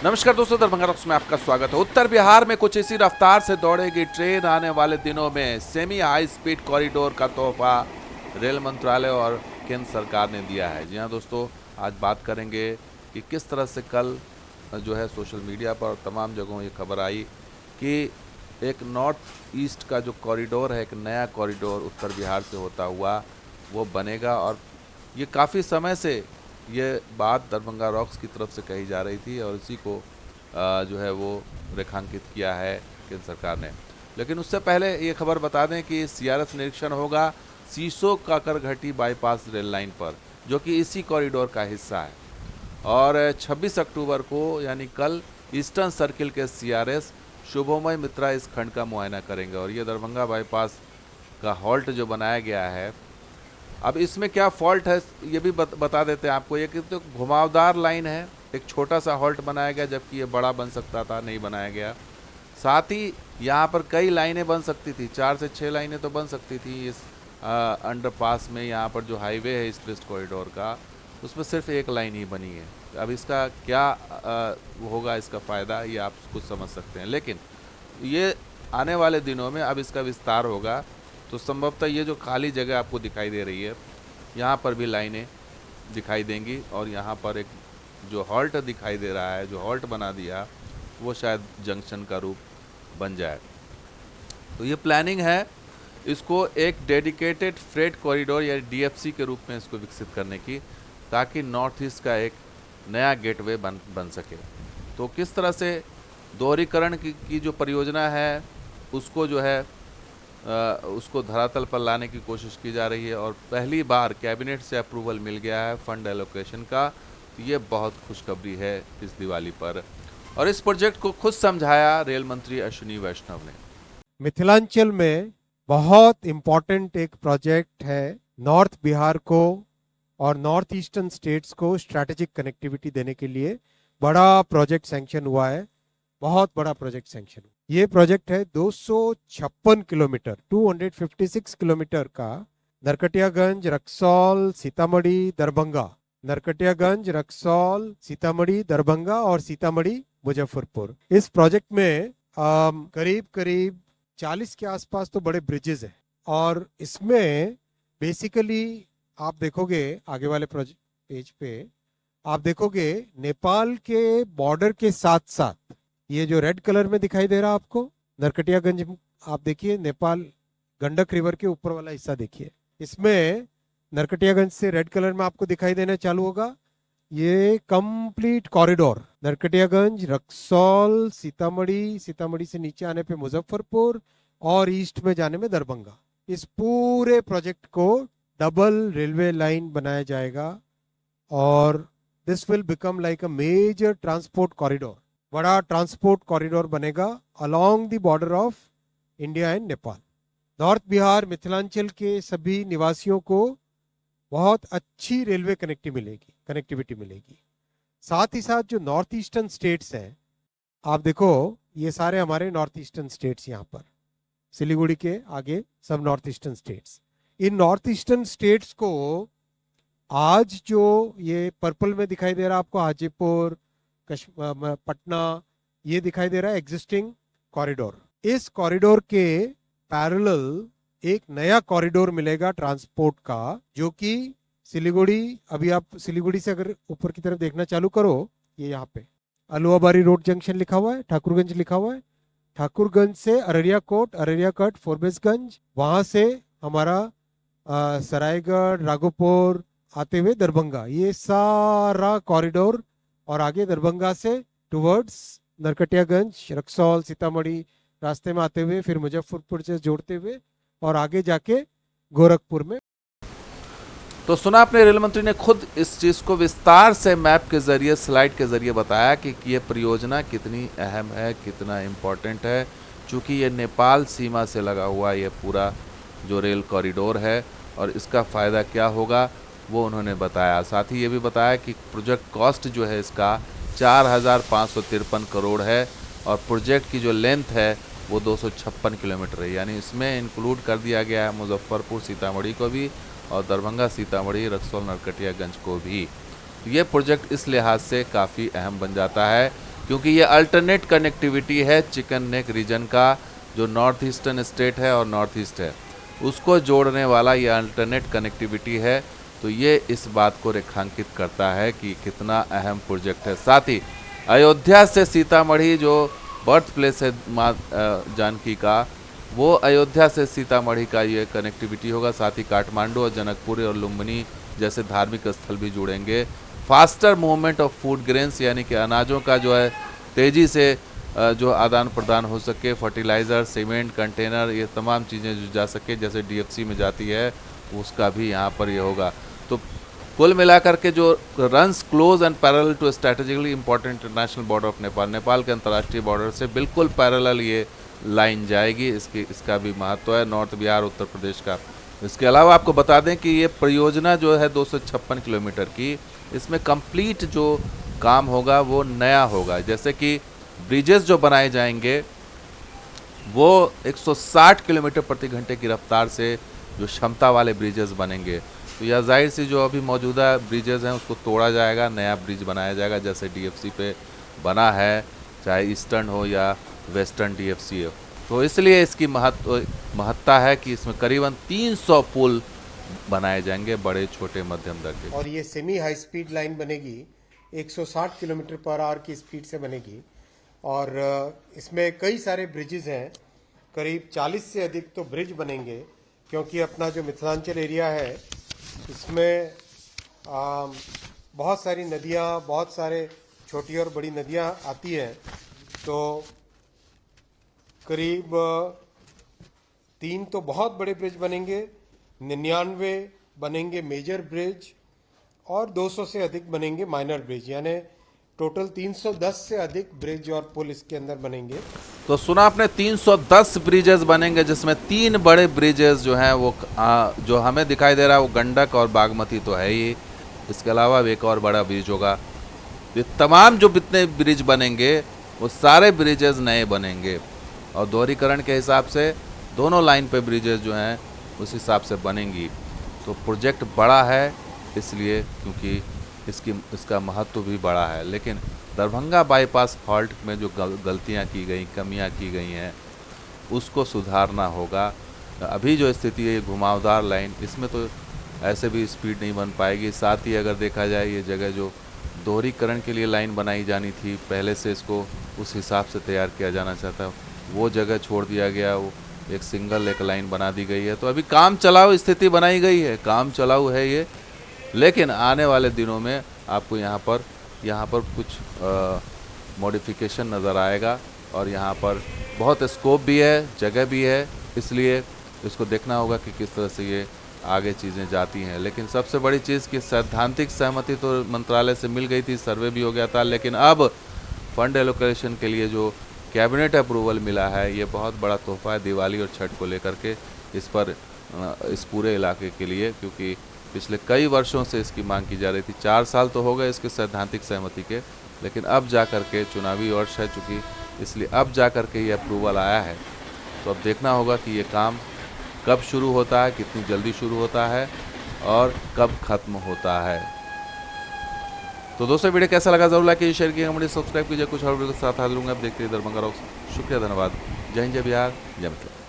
नमस्कार दोस्तों, दरभंगा रॉक्स में आपका स्वागत है। उत्तर बिहार में कुछ इसी रफ्तार से दौड़ेगी ट्रेन। आने वाले दिनों में सेमी हाई स्पीड कॉरिडोर का तोहफा रेल मंत्रालय और केंद्र सरकार ने दिया है। जी हाँ दोस्तों, आज बात करेंगे कि किस तरह से कल जो है सोशल मीडिया पर तमाम जगहों ये खबर आई कि एक नॉर्थ ईस्ट का जो कॉरिडोर है, एक नया कॉरिडोर उत्तर बिहार से होता हुआ वो बनेगा। और ये काफ़ी समय से ये बात दरभंगा रॉक्स की तरफ से कही जा रही थी और इसी को जो है वो रेखांकित किया है केंद्र सरकार ने। लेकिन उससे पहले ये खबर बता दें कि सीआरएस निरीक्षण होगा सीसो काकरघटी बाईपास रेल लाइन पर, जो कि इसी कॉरिडोर का हिस्सा है। और 26 अक्टूबर को यानी कल ईस्टर्न सर्किल के सीआरएस शुभोमय मित्रा इस खंड का मुआयना करेंगे। और ये दरभंगा बाईपास का हॉल्ट जो बनाया गया है, अब इसमें क्या फॉल्ट है ये भी बता देते हैं आपको। ये कि तो घुमावदार लाइन है, एक छोटा सा हॉल्ट बनाया गया, जबकि ये बड़ा बन सकता था, नहीं बनाया गया। साथ ही यहाँ पर कई लाइनें बन सकती थी, 4 से 6 लाइनें तो बन सकती थी इस अंडरपास में। यहाँ पर जो हाईवे है ईस्ट वेस्ट कॉरिडोर का, उसमें सिर्फ एक लाइन ही बनी है। अब इसका क्या होगा, इसका फ़ायदा, ये आप कुछ समझ सकते हैं। लेकिन ये आने वाले दिनों में अब इसका विस्तार होगा, तो संभवतः ये जो खाली जगह आपको दिखाई दे रही है, यहाँ पर भी लाइनें दिखाई देंगी। और यहाँ पर एक जो हॉल्ट दिखाई दे रहा है, जो हॉल्ट बना दिया, वो शायद जंक्शन का रूप बन जाए। तो ये प्लानिंग है इसको एक डेडिकेटेड फ्रेट कॉरिडोर या डीएफसी के रूप में इसको विकसित करने की, ताकि नॉर्थ ईस्ट का एक नया गेटवे बन सके। तो किस तरह से दोहरीकरण की जो परियोजना है उसको जो है उसको धरातल पर लाने की कोशिश की जा रही है। और पहली बार कैबिनेट से अप्रूवल मिल गया है फंड एलोकेशन का। तो ये बहुत खुशखबरी है इस दिवाली पर। और इस प्रोजेक्ट को खुद समझाया रेल मंत्री अश्विनी वैष्णव ने। मिथिलांचल में बहुत इम्पोर्टेंट एक प्रोजेक्ट है। नॉर्थ बिहार को और नॉर्थ ईस्टर्न स्टेट्स को स्ट्रैटेजिक कनेक्टिविटी देने के लिए बड़ा प्रोजेक्ट सैंक्शन हुआ है। बहुत बड़ा प्रोजेक्ट सैंक्शन हुआ। ये प्रोजेक्ट है 256 किलोमीटर 256 किलोमीटर का, नरकटियागंज, रक्सौल, सीतामढ़ी, दरभंगा, नरकटियागंज, रक्सौल, सीतामढ़ी, दरभंगा और सीतामढ़ी मुजफ्फरपुर। इस प्रोजेक्ट में करीब करीब 40 के आसपास तो बड़े ब्रिजेस हैं। और इसमें बेसिकली आप देखोगे आगे वाले प्रोजेक्ट पेज पे, आप देखोगे नेपाल के बॉर्डर के साथ साथ ये जो रेड कलर में दिखाई दे रहा आपको नरकटियागंज, आप देखिए नेपाल गंडक रिवर के ऊपर वाला हिस्सा देखिए। इसमें नरकटियागंज से रेड कलर में आपको दिखाई देना चालू होगा ये कंप्लीट कॉरिडोर, नरकटियागंज, रक्सौल, सीतामढ़ी, सीतामढ़ी से नीचे आने पे मुजफ्फरपुर और ईस्ट में जाने में दरभंगा। इस पूरे प्रोजेक्ट को डबल रेलवे लाइन बनाया जाएगा और this will become like a major transport corridor. बड़ा ट्रांसपोर्ट कॉरिडोर बनेगा along the border of India and Nepal. North Bihar Mithilanchal के सभी निवासियों को बहुत अच्छी रेलवे कनेक्टिविटी मिलेगी। साथ ही साथ जो नॉर्थ ईस्टर्न स्टेट्स हैं, आप देखो ये सारे हमारे नॉर्थ ईस्टर्न स्टेट्स, यहाँ पर सिलीगुड़ी के आगे सब नॉर्थ ईस्टर्न स्टेट्स। इन नॉर्थ ईस्टर्न स्टेट्स को आज जो ये पर्पल में दिखाई दे रहा है आपको, हाजीपुर, पटना, ये दिखाई दे रहा है एग्जिस्टिंग कॉरिडोर। इस कॉरिडोर के पैरेलल एक नया कॉरिडोर मिलेगा ट्रांसपोर्ट का, जो कि सिलीगुड़ी, अभी आप सिलीगुड़ी से अगर ऊपर की तरफ देखना चालू करो, ये यहाँ पे अलुआबारी रोड जंक्शन लिखा हुआ है, ठाकुरगंज लिखा हुआ है, ठाकुरगंज से अररिया कोट, अररिया कट, फोरबेसगंज, वहां से हमारा सरायगढ़, राघोपुर आते हुए दरभंगा, ये सारा कॉरिडोर, और आगे दरभंगा से टुवर्ड्स नरकटियागंज, रक्सौल, सीतामढ़ी रास्ते में आते हुए फिर मुजफ्फरपुर से जोड़ते हुए और आगे जाके गोरखपुर में। तो सुना आपने, रेल मंत्री ने खुद इस चीज़ को विस्तार से मैप के जरिए, स्लाइड के जरिए बताया कि ये परियोजना कितनी अहम है, कितना इम्पोर्टेंट है। चूँकि ये नेपाल सीमा से लगा हुआ ये पूरा जो रेल कॉरिडोर है, और इसका फ़ायदा क्या होगा वो उन्होंने बताया। साथ ही ये भी बताया कि प्रोजेक्ट कॉस्ट जो है इसका 4,553 करोड़ है, और प्रोजेक्ट की जो लेंथ है वो 256 किलोमीटर है। यानी इसमें इंक्लूड कर दिया गया है मुजफ्फरपुर सीतामढ़ी को भी, और दरभंगा सीतामढ़ी रक्सौल नरकटियागंज को भी। ये प्रोजेक्ट इस लिहाज से काफ़ी अहम बन जाता है क्योंकि ये अल्टरनेट कनेक्टिविटी है चिकन नेक रीजन का, जो नॉर्थ ईस्टर्न स्टेट है और नॉर्थ ईस्ट है उसको जोड़ने वाला ये अल्टरनेट कनेक्टिविटी है। तो ये इस बात को रेखांकित करता है कि कितना अहम प्रोजेक्ट है। साथ ही अयोध्या से सीतामढ़ी जो बर्थ प्लेस है माँ जानकी का, वो अयोध्या से सीतामढ़ी का ये कनेक्टिविटी होगा। साथ ही काठमांडू और जनकपुर और लुम्बिनी जैसे धार्मिक स्थल भी जुड़ेंगे। Faster movement of food grains यानी कि अनाजों का जो है तेज़ी से जो आदान प्रदान हो सके, फर्टिलाइज़र, सीमेंट, कंटेनर, ये तमाम चीज़ें जो जा सके जैसे डीएफसी में जाती है उसका भी यहाँ पर ये होगा। तो कुल मिलाकर के जो runs close and parallel to strategically important international border of Nepal, Nepal के अंतर्राष्ट्रीय बॉर्डर से बिल्कुल पैरेलल ये लाइन जाएगी। इसका भी महत्व है नॉर्थ बिहार उत्तर प्रदेश का। इसके अलावा आपको बता दें कि ये परियोजना जो है 256 किलोमीटर की, इसमें कंप्लीट जो काम होगा वो नया होगा। जैसे कि ब्रिजेस जो बनाए जाएंगे वो 160 किलोमीटर प्रति घंटे की रफ्तार से जो क्षमता वाले ब्रिजेस बनेंगे। तो यह जाहिर सी जो अभी मौजूदा ब्रिजेस हैं उसको तोड़ा जाएगा, नया ब्रिज बनाया जाएगा जैसे डीएफसी पे बना है, चाहे ईस्टर्न हो या वेस्टर्न डीएफसी हो। तो इसलिए इसकी महत्ता है कि इसमें करीबन 300 पुल बनाए जाएंगे, बड़े छोटे मध्यम दर के। और ये सेमी हाई स्पीड लाइन बनेगी, 160 किलोमीटर पर आवर की स्पीड से बनेगी। और इसमें कई सारे ब्रिजेज हैं, करीब 40 से अधिक तो ब्रिज बनेंगे, क्योंकि अपना जो मिथिलांचल एरिया है इसमें बहुत सारी नदियाँ, बहुत सारे छोटी और बड़ी नदियाँ आती हैं। तो करीब 3 तो बहुत बड़े ब्रिज बनेंगे, 99 बनेंगे मेजर ब्रिज और 200 से अधिक बनेंगे माइनर ब्रिज, यानी टोटल 310 से अधिक ब्रिज और पुल इसके अंदर बनेंगे। तो सुना आपने, 310 ब्रिजेस बनेंगे, जिसमें 3 बड़े ब्रिजेस जो हैं वो जो हमें दिखाई दे रहा है वो गंडक और बागमती तो है ही, इसके अलावा एक और बड़ा ब्रिज होगा। ये तमाम जो जितने ब्रिज बनेंगे वो सारे ब्रिजेस नए बनेंगे और दोहरीकरण के हिसाब से दोनों लाइन पे ब्रिजेस जो हैं उस हिसाब से बनेंगी। तो प्रोजेक्ट बड़ा है इसलिए क्योंकि इसका महत्व भी बड़ा है। लेकिन दरभंगा बाईपास फॉल्ट में जो गलतियां की गई, कमियां की गई हैं उसको सुधारना होगा। अभी जो स्थिति है ये घुमावदार लाइन, इसमें तो ऐसे भी स्पीड नहीं बन पाएगी। साथ ही अगर देखा जाए ये जगह जो दोहरीकरण के लिए लाइन बनाई जानी थी, पहले से इसको उस हिसाब से तैयार किया जाना चाहता, वो जगह छोड़ दिया गया, वो एक सिंगल एक लाइन बना दी गई है। तो अभी काम चलाऊ स्थिति बनाई गई है, काम चलाऊ है ये, लेकिन आने वाले दिनों में आपको यहाँ पर कुछ मॉडिफिकेशन नज़र आएगा और यहाँ पर बहुत स्कोप भी है, जगह भी है, इसलिए इसको देखना होगा कि किस तरह से ये आगे चीज़ें जाती हैं। लेकिन सबसे बड़ी चीज़ कि सैद्धांतिक सहमति तो मंत्रालय से मिल गई थी, सर्वे भी हो गया था, लेकिन अब फंड एलोकेशन के लिए जो कैबिनेट अप्रूवल मिला है ये बहुत बड़ा तोहफा है दिवाली और छठ को लेकर के इस पूरे इलाके के लिए, क्योंकि पिछले कई वर्षों से इसकी मांग की जा रही थी। 4 साल तो हो गए इसके सैद्धांतिक सहमति के, लेकिन अब जा कर के चुनावी वर्ष है चूँकि, इसलिए अब जा कर के ये अप्रूवल आया है। तो अब देखना होगा कि ये काम कब शुरू होता है, कितनी जल्दी शुरू होता है और कब ख़त्म होता है। तो दोस्तों वीडियो कैसा लगा जरूर लाइक कीजिए, शेयर कीजिए, कमेंट सब्सक्राइब कीजिए। कुछ और वीडियो के साथ हाजिर होंगे। आप देखते रहिए दरभंगा रॉक्स। शुक्रिया, धन्यवाद। जय हिंद, जय बिहार, जय मिथिला।